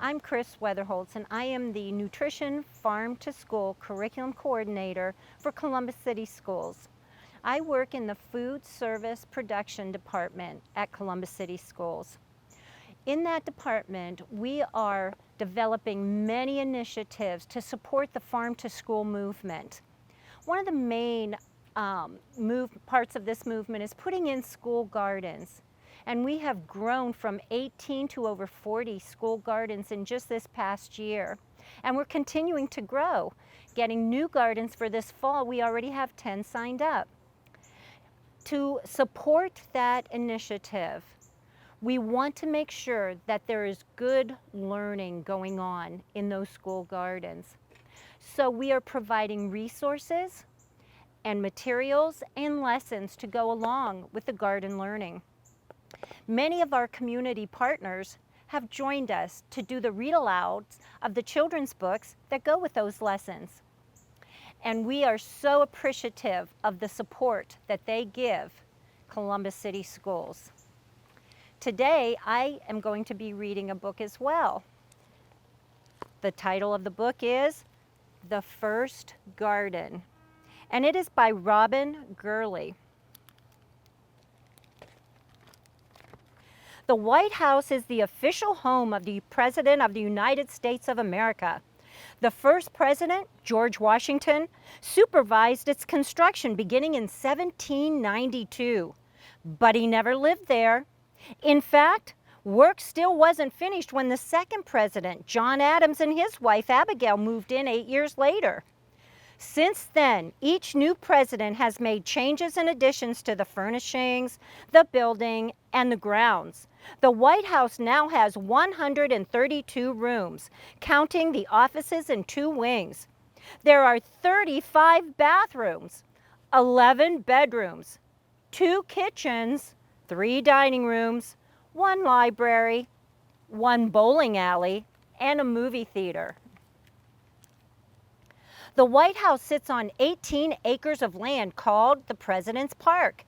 I'm Chris Weathrholtz, and I am the Nutrition Farm to School Curriculum Coordinator for Columbus City Schools. I work in the Food Service Production Department at Columbus City Schools. In that department, we are developing many initiatives to support the farm to school movement. One of the main parts of this movement is putting in school gardens. And we have grown from 18 to over 40 school gardens in just this past year. And we're continuing to grow, getting new gardens for this fall. We already have 10 signed up. To support that initiative, we want to make sure that there is good learning going on in those school gardens. So we are providing resources and materials and lessons to go along with the garden learning. Many of our community partners have joined us to do the read-alouds of the children's books that go with those lessons. And we are so appreciative of the support that they give Columbus City Schools. Today, I am going to be reading a book as well. The title of the book is The First Garden, and it is by Robin Gurley. The White House is the official home of the President of the United States of America. The first president, George Washington, supervised its construction beginning in 1792, but he never lived there. In fact, work still wasn't finished when the second president, John Adams, and his wife Abigail moved in 8 years later. Since then, each new president has made changes and additions to the furnishings, the building, and the grounds. The White House now has 132 rooms, counting the offices and 2 wings. There are 35 bathrooms, 11 bedrooms, 2 kitchens, 3 dining rooms, 1 library, 1 bowling alley, and a movie theater. The White House sits on 18 acres of land called the President's Park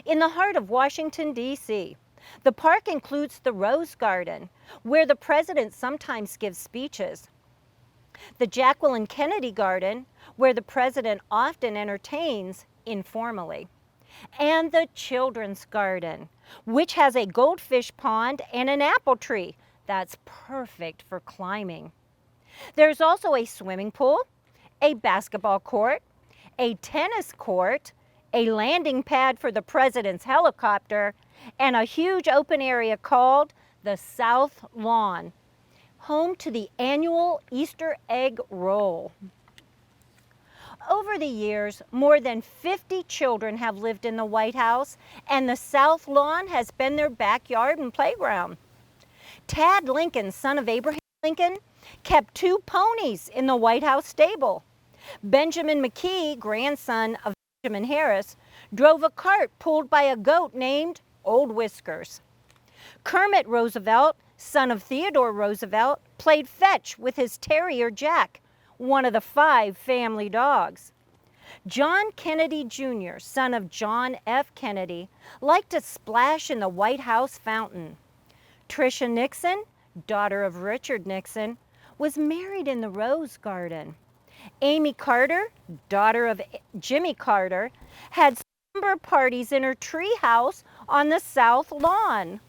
in the heart of Washington, D.C. The park includes the Rose Garden, where the President sometimes gives speeches, the Jacqueline Kennedy Garden, where the President often entertains informally, and the Children's Garden, which has a goldfish pond and an apple tree that's perfect for climbing. There's also a swimming pool, a basketball court, a tennis court, a landing pad for the President's helicopter, and a huge open area called the South Lawn, home to the annual Easter egg roll. Over the years, more than 50 children have lived in the White House, and the South Lawn has been their backyard and playground. Tad Lincoln, son of Abraham Lincoln, kept 2 ponies in the White House stable. Benjamin McKee, grandson of Benjamin Harris, drove a cart pulled by a goat named Old Whiskers. Kermit Roosevelt, son of Theodore Roosevelt, played fetch with his terrier Jack, one of the 5 family dogs. John Kennedy Jr., son of John F. Kennedy, liked to splash in the White House fountain. Tricia Nixon, daughter of Richard Nixon, was married in the Rose Garden. Amy Carter, daughter of Jimmy Carter, had slumber parties in her treehouse on the South Lawn.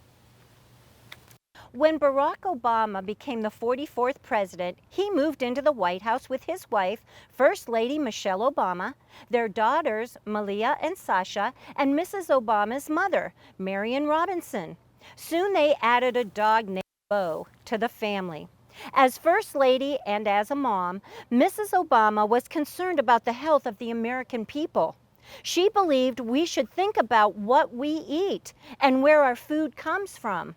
When Barack Obama became the 44th president, he moved into the White House with his wife, First Lady Michelle Obama, their daughters, Malia and Sasha, and Mrs. Obama's mother, Marion Robinson. Soon they added a dog named Bo to the family. As First Lady and as a mom, Mrs. Obama was concerned about the health of the American people. She believed we should think about what we eat and where our food comes from.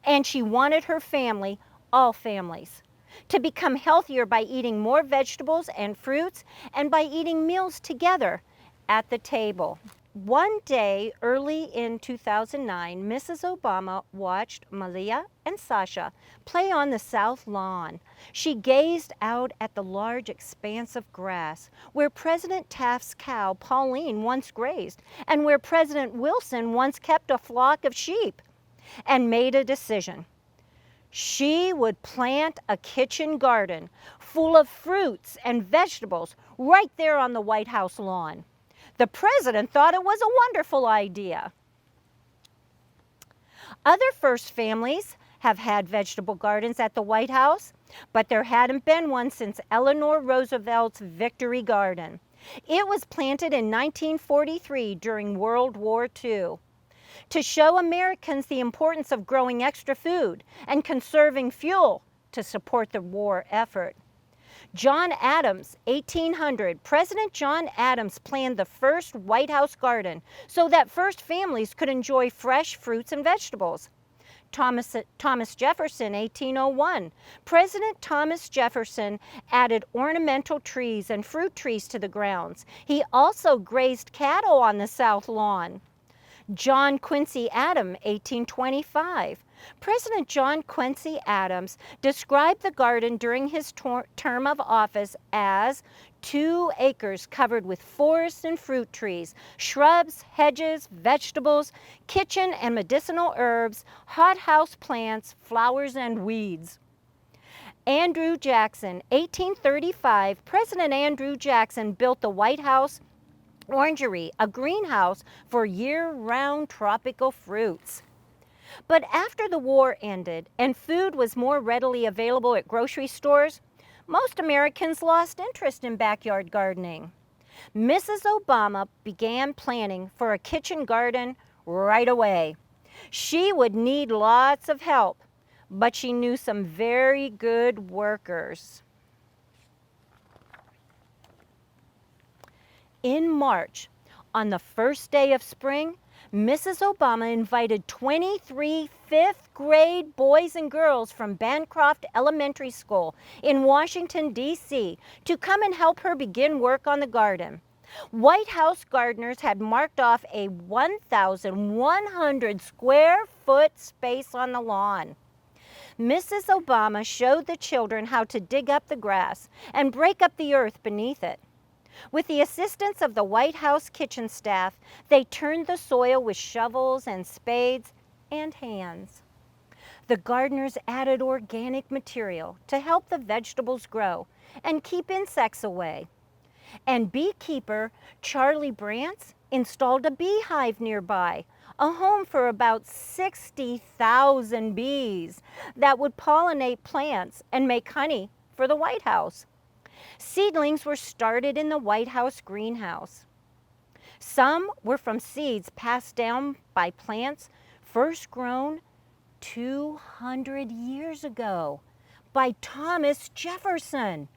And she wanted her family, all families, to become healthier by eating more vegetables and fruits and by eating meals together at the table. One day early in 2009, Mrs. Obama watched Malia and Sasha play on the South Lawn. She gazed out at the large expanse of grass where President Taft's cow, Pauline, once grazed, and where President Wilson once kept a flock of sheep, and made a decision. She would plant a kitchen garden full of fruits and vegetables right there on the White House lawn. The president thought it was a wonderful idea. Other first families have had vegetable gardens at the White House, but there hadn't been one since Eleanor Roosevelt's Victory Garden. It was planted in 1943 during World War II to show Americans the importance of growing extra food and conserving fuel to support the war effort. John Adams, 1800, President John Adams planned the first White House garden so that first families could enjoy fresh fruits and vegetables. Thomas Jefferson, 1801. President Thomas Jefferson added ornamental trees and fruit trees to the grounds. He also grazed cattle on the South Lawn. John Quincy Adams, 1825. President John Quincy Adams described the garden during his term of office as 2 acres covered with forests and fruit trees, shrubs, hedges, vegetables, kitchen and medicinal herbs, hothouse plants, flowers, and weeds. Andrew Jackson, 1835. President Andrew Jackson built the White House Orangery, a greenhouse for year-round tropical fruits. But after the war ended and food was more readily available at grocery stores, most Americans lost interest in backyard gardening. Mrs. Obama began planning for a kitchen garden right away. She would need lots of help, but she knew some very good workers. In March, on the first day of spring, Mrs. Obama invited 23 fifth grade boys and girls from Bancroft Elementary School in Washington, D.C. to come and help her begin work on the garden. White House gardeners had marked off a 1,100 square foot space on the lawn. Mrs. Obama showed the children how to dig up the grass and break up the earth beneath it. With the assistance of the White House kitchen staff, they turned the soil with shovels and spades and hands. The gardeners added organic material to help the vegetables grow and keep insects away. And beekeeper Charlie Brantz installed a beehive nearby, a home for about 60,000 bees that would pollinate plants and make honey for the White House. Seedlings were started in the White House greenhouse. Some were from seeds passed down by plants first grown 200 years ago by Thomas Jefferson.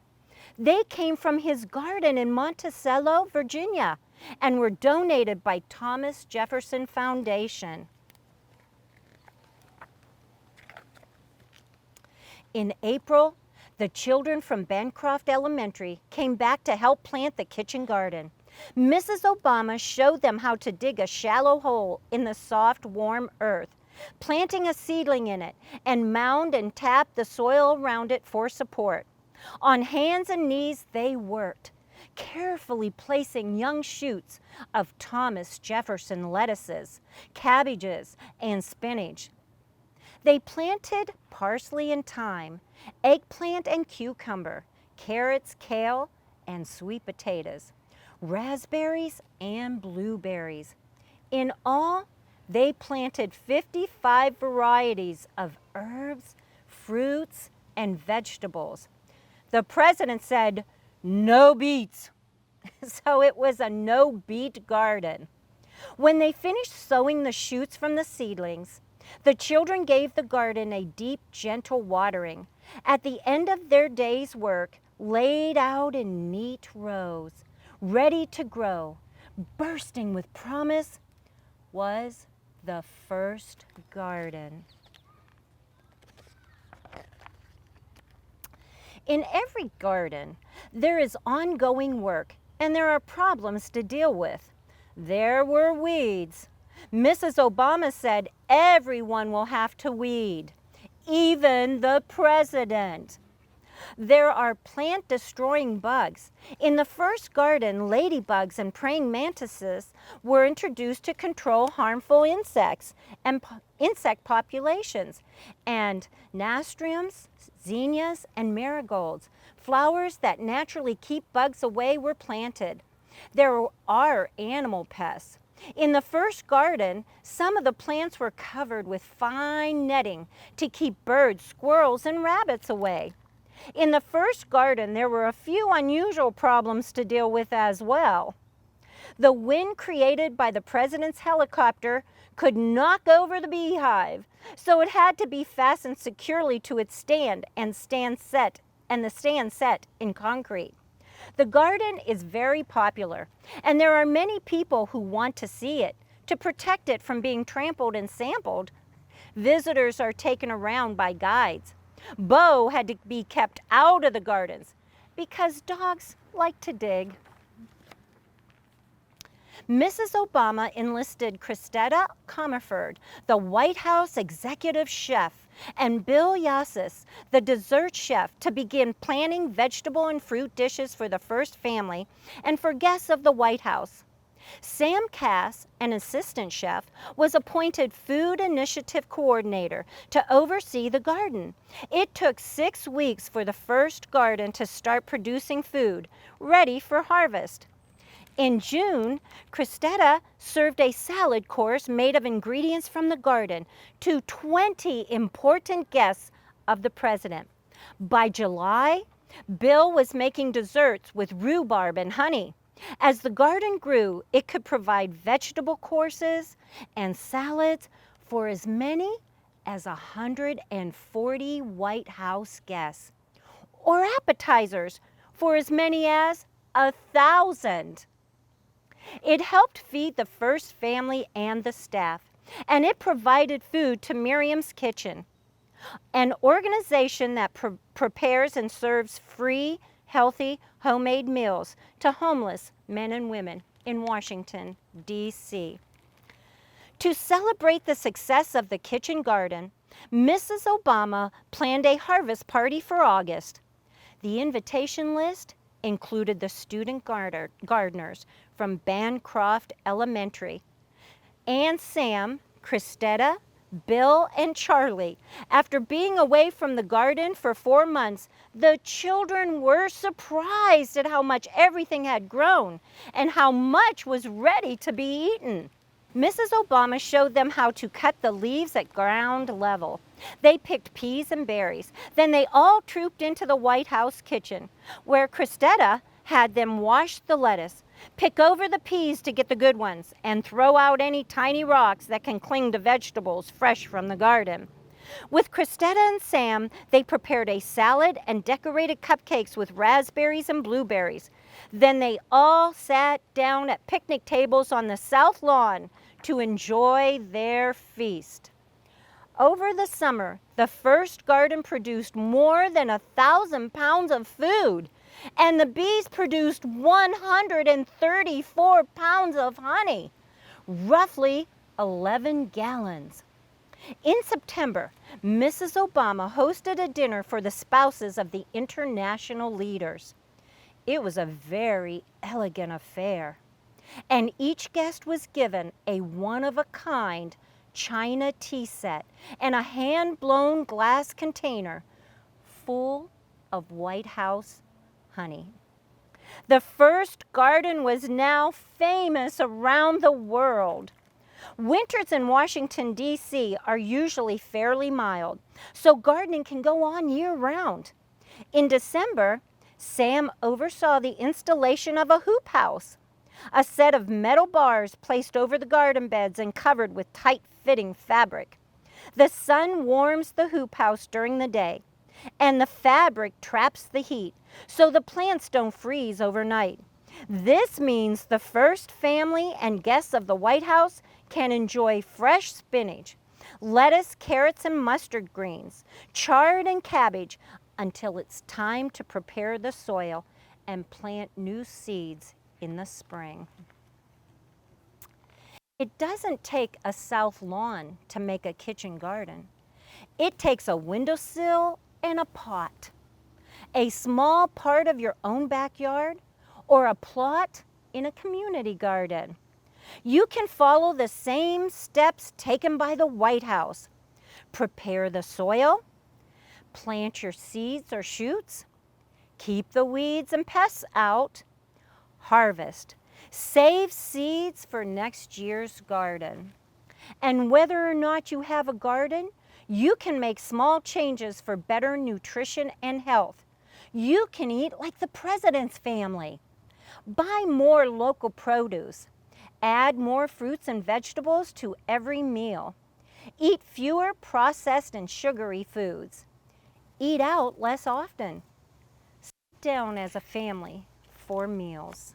They came from his garden in Monticello, Virginia, and were donated by Thomas Jefferson Foundation. In April, the children from Bancroft Elementary came back to help plant the kitchen garden. Mrs. Obama showed them how to dig a shallow hole in the soft, warm earth, planting a seedling in it, and mound and tap the soil around it for support. On hands and knees they worked, carefully placing young shoots of Thomas Jefferson lettuces, cabbages, and spinach. They planted parsley and thyme, eggplant and cucumber, carrots, kale, and sweet potatoes, raspberries and blueberries. In all, they planted 55 varieties of herbs, fruits, and vegetables. The president said, "No beets." So it was a no-beet garden. When they finished sowing the shoots from the seedlings, the children gave the garden a deep, gentle watering. At the end of their day's work, laid out in neat rows, ready to grow, bursting with promise, was the first garden. In every garden, there is ongoing work and there are problems to deal with. There were weeds. Mrs. Obama said everyone will have to weed, even the president. There are plant-destroying bugs. In the first garden, ladybugs and praying mantises were introduced to control harmful insects and insect populations. And nasturtiums, zinnias, and marigolds, flowers that naturally keep bugs away, were planted. There are animal pests. In the first garden, some of the plants were covered with fine netting to keep birds, squirrels, and rabbits away. In the first garden, there were a few unusual problems to deal with as well. The wind created by the president's helicopter could knock over the beehive, so it had to be fastened securely to its stand and the stand set in concrete. The garden is very popular, and there are many people who want to see it. To protect it from being trampled and sampled, visitors are taken around by guides. Bo had to be kept out of the gardens because dogs like to dig. Mrs. Obama enlisted Christetta Comerford, the White House executive chef, and Bill Yassis, the dessert chef, to begin planning vegetable and fruit dishes for the first family and for guests of the White House. Sam Cass, an assistant chef, was appointed Food Initiative Coordinator to oversee the garden. It took 6 weeks for the first garden to start producing food, ready for harvest. In June, Christetta served a salad course made of ingredients from the garden to 20 important guests of the president. By July, Bill was making desserts with rhubarb and honey. As the garden grew, it could provide vegetable courses and salads for as many as 140 White House guests, or appetizers for as many as 1,000. It helped feed the first family and the staff, and it provided food to Miriam's Kitchen, an organization that prepares and serves free, healthy, homemade meals to homeless men and women in Washington, D.C. To celebrate the success of the kitchen garden, Mrs. Obama planned a harvest party for August. The invitation list included the student gardeners from Bancroft Elementary, and Sam, Christetta, Bill, and Charlie. After being away from the garden for 4 months, the children were surprised at how much everything had grown and how much was ready to be eaten. Mrs. Obama showed them how to cut the leaves at ground level. They picked peas and berries. Then they all trooped into the White House kitchen, where Christetta had them wash the lettuce, pick over the peas to get the good ones, and throw out any tiny rocks that can cling to vegetables fresh from the garden. With Christetta and Sam, they prepared a salad and decorated cupcakes with raspberries and blueberries. Then they all sat down at picnic tables on the south lawn to enjoy their feast. Over the summer, the first garden produced more than 1,000 pounds of food, and the bees produced 134 pounds of honey, roughly 11 gallons. In September, Mrs. Obama hosted a dinner for the spouses of the international leaders. It was a very elegant affair, and each guest was given a one-of-a-kind china tea set and a hand-blown glass container full of White House honey. The first garden was now famous around the world. Winters in Washington, D.C. are usually fairly mild, so gardening can go on year-round. In December, Sam oversaw the installation of a hoop house, a set of metal bars placed over the garden beds and covered with tight-fitting fabric. The sun warms the hoop house during the day, and the fabric traps the heat, so the plants don't freeze overnight. This means the first family and guests of the White House can enjoy fresh spinach, lettuce, carrots, and mustard greens, chard and cabbage until it's time to prepare the soil and plant new seeds in the spring. It doesn't take a south lawn to make a kitchen garden. It takes a windowsill and a pot. a small part of your own backyard, or a plot in a community garden. You can follow the same steps taken by the White House. Prepare the soil, plant your seeds or shoots, keep the weeds and pests out, harvest, save seeds for next year's garden. And whether or not you have a garden, you can make small changes for better nutrition and health. You can eat like the president's family. Buy more local produce. Add more fruits and vegetables to every meal. Eat fewer processed and sugary foods. Eat out less often. Sit down as a family for meals.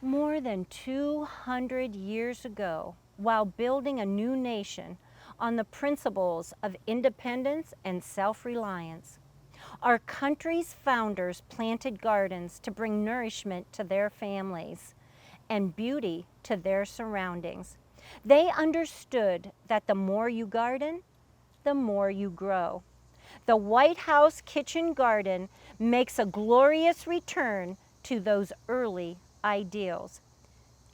More than 200 years ago, while building a new nation on the principles of independence and self-reliance, our country's founders planted gardens to bring nourishment to their families and beauty to their surroundings. They understood that the more you garden, the more you grow. The White House kitchen garden makes a glorious return to those early ideals.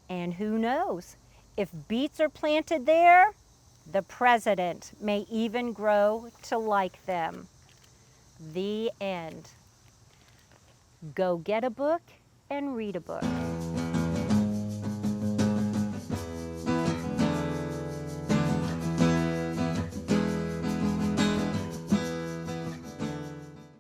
And who knows, if beets are planted there, the president may even grow to like them. The end. Go get a book and read a book.